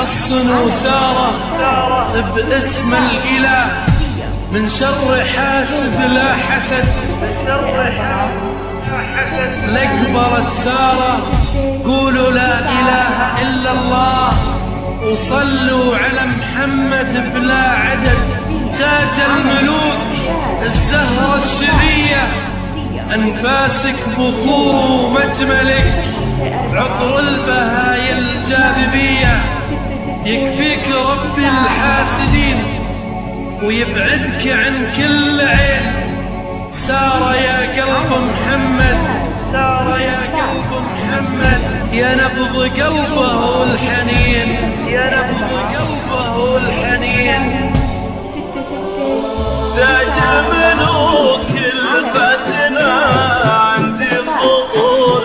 حصنوا سارة باسم الإله من شر حاسد لا حسد. لقبرت سارة قولوا لا إله إلا الله وصلوا على محمد بلا عدد. تاج الملوك الزهرة الشذية أنفاسك بخور ومجملك عطر البهايا الجاذبية. يكفيك ربي الحاسدين ويبعدك عن كل عين. سارة يا قلب محمد، سارة يا قلب محمد، يا نبض قلبه والحنين، يا نبض قلبه والحنين. تاج الملوك الفتنة عندي فضول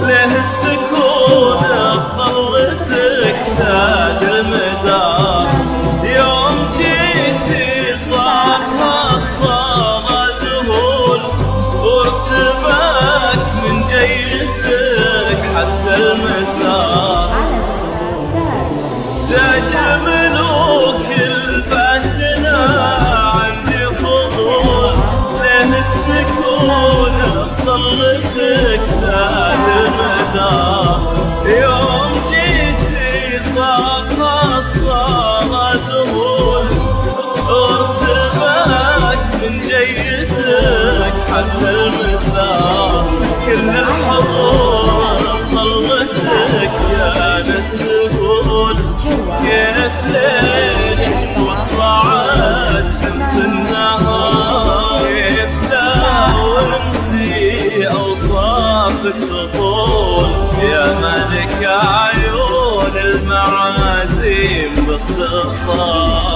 له السكون طلتك ساد المدار. يوم جيتي صابها الصلاة ذهول وارتباك من جيتك حتى المسار. تاج الملوك الفتنة طلتك ساد المدار. يوم جيتي صابها الصلاة ذهول وارتباك من جيتك حتى المسار. كل الحضور طلتك كانت تقول كيف ليلي وطلعت شمس النهار. كيف أوصافك تطول يا ملك عيون المعازيم باختصار.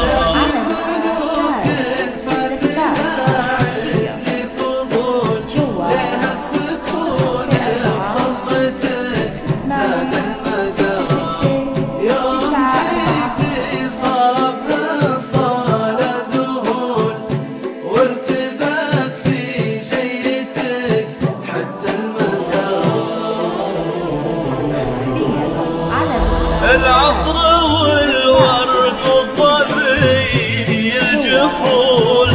العطر والورد والظبي الجفول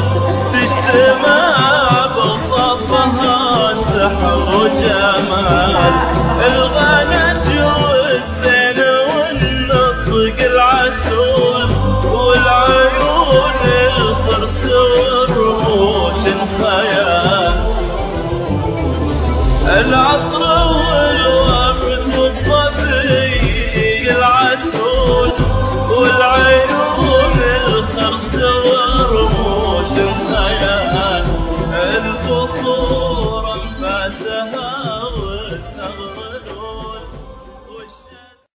تجتمع بوصفها سحر وجمال. الغنج والزين والنطق العسول والعيون الخرس والرموش الخيال. العطر والورد والظبي العسول والعيون الخرس ورموش الخيال. الفخور انفاسها والثغر